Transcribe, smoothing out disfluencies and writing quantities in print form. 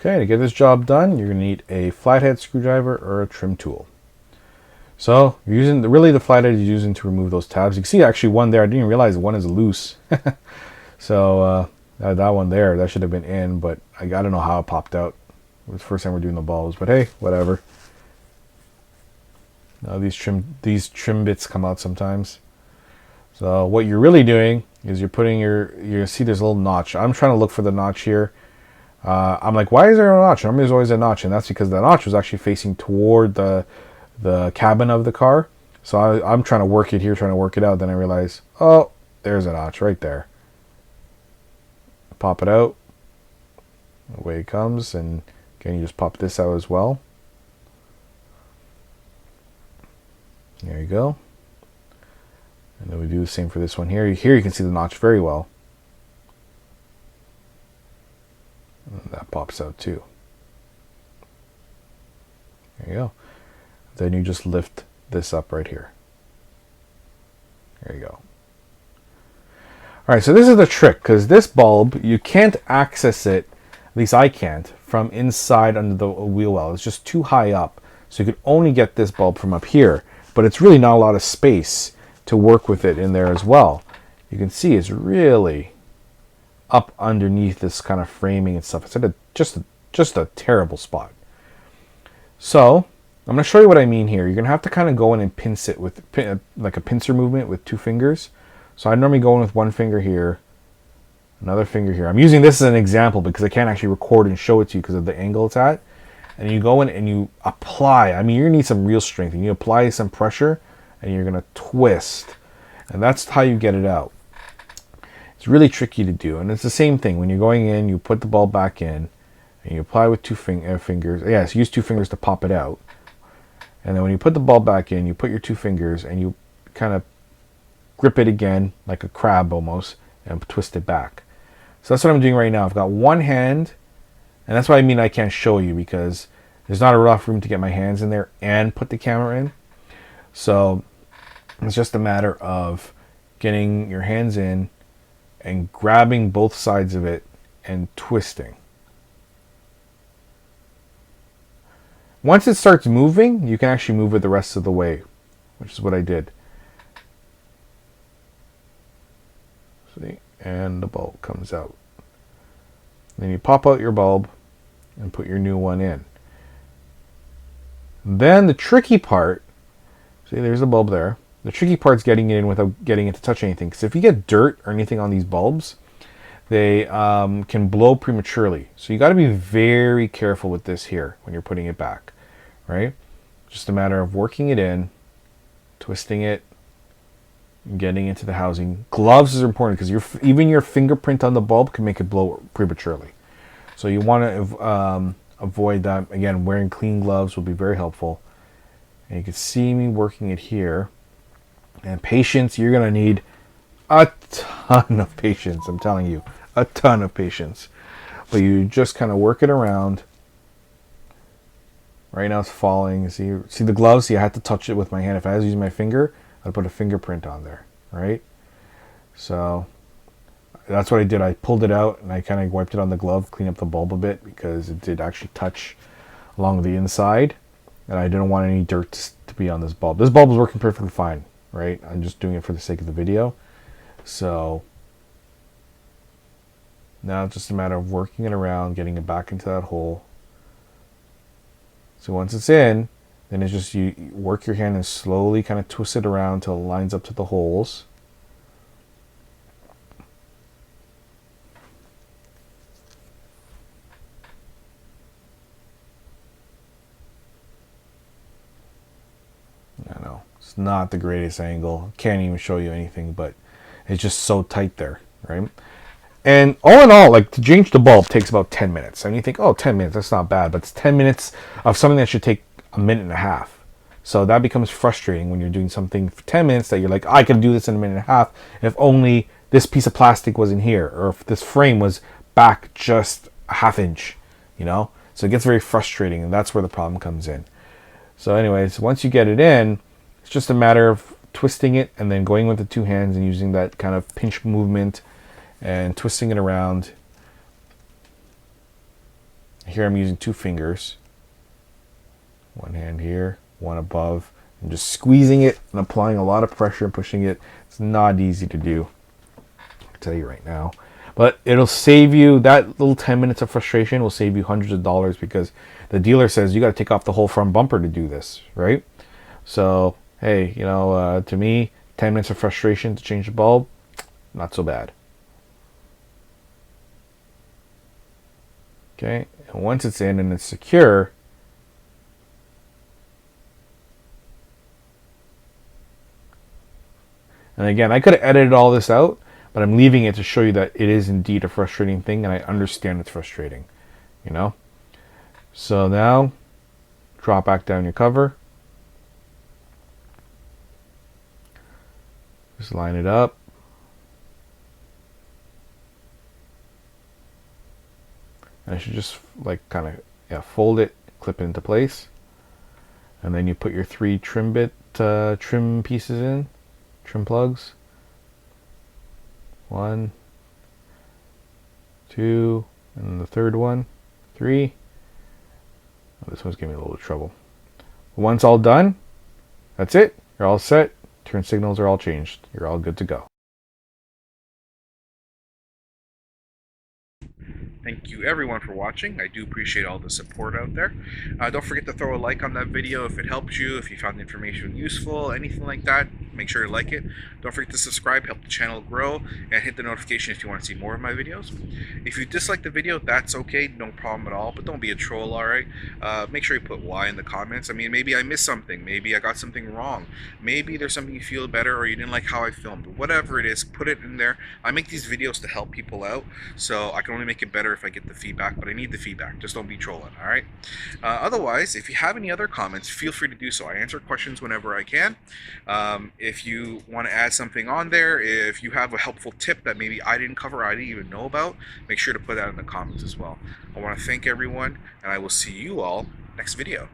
Okay, to get this job done, you're going to need a flathead screwdriver or a trim tool. So you're using really the flathead you're using to remove those tabs. You can see actually one there. I didn't even realize one is loose. So that one there, that should have been in, but I don't know how it popped out. It was the first time we're doing the bulbs, but hey, whatever. Now these trim bits come out sometimes. So what you're really doing is you're putting you see there's a little notch. I'm trying to look for the notch here. I'm like, why is there a notch? Normally there's always a notch, and that's because the notch was actually facing toward the cabin of the car. So I'm trying to work it here, trying to work it out. Then I realize, oh, there's a notch right there. Pop it out. Away it comes, and again, you just pop this out as well. There you go. And then we do the same for this one here. Here you can see the notch very well. And that pops out too. There you go. Then you just lift this up right here. There you go. Alright, so this is the trick, because this bulb, you can't access it, at least I can't, from inside under the wheel well. It's just too high up. So you could only get this bulb from up here, but it's really not a lot of space to work with it in there as well. You can see it's really up underneath this kind of framing and stuff. It's at just a terrible spot. So I'm going to show you what I mean here. You're going to have to kind of go in and pinch it with like a pincer movement with 2 fingers. So I normally go in with 1 finger here, another finger here. I'm using this as an example because I can't actually record and show it to you because of the angle it's at. And you go in and you apply. I mean, you're going to need some real strength. And you apply some pressure and you're going to twist. And that's how you get it out. It's really tricky to do. And it's the same thing. When you're going in, you put the bulb back in and you apply with 2 fingers. Yes, use 2 fingers to pop it out. And then when you put the bulb back in, you put your 2 fingers and you kind of grip it again like a crab almost and twist it back. So that's what I'm doing right now. I've got one hand, and that's what I mean I can't show you because there's not enough room to get my hands in there and put the camera in. So it's just a matter of getting your hands in and grabbing both sides of it and twisting. Once it starts moving, you can actually move it the rest of the way, which is what I did. See? And the bulb comes out. Then you pop out your bulb and put your new one in. Then the tricky part, see there's the bulb there. The tricky part's getting it in without getting it to touch anything. Because if you get dirt or anything on these bulbs, they can blow prematurely. So you got to be very careful with this here when you're putting it back, right? Just a matter of working it in, twisting it, getting into the housing. Gloves is important because even your fingerprint on the bulb can make it blow prematurely. So you want to avoid that. Again, wearing clean gloves will be very helpful. And you can see me working it here. And patience, you're going to need a ton of patience. I'm telling you, a ton of patience. But you just kind of work it around. Right now it's falling. See the gloves? See, I had to touch it with my hand. If I was using my finger, I'd put a fingerprint on there, right? So that's what I did. I pulled it out and I kind of wiped it on the glove, cleaned up the bulb a bit because it did actually touch along the inside. And I didn't want any dirt to be on this bulb. This bulb is working perfectly fine, right? I'm just doing it for the sake of the video. So now it's just a matter of working it around, getting it back into that hole. So once it's in, then it's just you work your hand and slowly kind of twist it around until it lines up to the holes. I know, it's not the greatest angle. Can't even show you anything, but it's just so tight there, right? And all in all, like to change the bulb takes about 10 minutes. And you think, oh, 10 minutes, that's not bad. But it's 10 minutes of something that should take a minute and a half. So that becomes frustrating when you're doing something for 10 minutes that you're like, I can do this in a minute and a half. If only this piece of plastic wasn't here, or if this frame was back just a half inch, you know? So it gets very frustrating, and that's where the problem comes in. So anyways, once you get it in, it's just a matter of twisting it and then going with the 2 hands and using that kind of pinch movement and twisting it around. Here I'm using 2 fingers. One hand here, one above. I'm just squeezing it and applying a lot of pressure and pushing it. It's not easy to do, I'll tell you right now. But it'll save you, that little 10 minutes of frustration will save you hundreds of dollars, because the dealer says you got to take off the whole front bumper to do this, right? So, hey, to me, 10 minutes of frustration to change the bulb, not so bad. Okay, and once it's in and it's secure, and again, I could have edited all this out, but I'm leaving it to show you that it is indeed a frustrating thing, and I understand it's frustrating, So now, drop back down your cover. Just line it up. And I should just kind of fold it, clip it into place. And then you put your 3 trim pieces in, trim plugs. 1, 2, and the third one, 3. Oh, this one's giving me a little trouble. Once all done, that's it. You're all set. Turn signals are all changed. You're all good to go. Thank you everyone for watching. I do appreciate all the support out there. Don't forget to throw a like on that video if it helped you, if you found the information useful, anything like that. Make sure to like it. Don't forget to subscribe, help the channel grow, and hit the notification if you want to see more of my videos. If you dislike the video, that's okay, no problem at all, but don't be a troll, alright? Make sure you put why in the comments. I mean, maybe I missed something, maybe I got something wrong, maybe there's something you feel better, or you didn't like how I filmed. Whatever it is, put it in there. I make these videos to help people out, so I can only make it better if I get the feedback, but I need the feedback. Just don't be trolling, alright? Otherwise, if you have any other comments, feel free to do so. I answer questions whenever I can. If you want to add something on there, if you have a helpful tip that maybe I didn't cover, I didn't even know about, make sure to put that in the comments as well. I want to thank everyone, and I will see you all next video.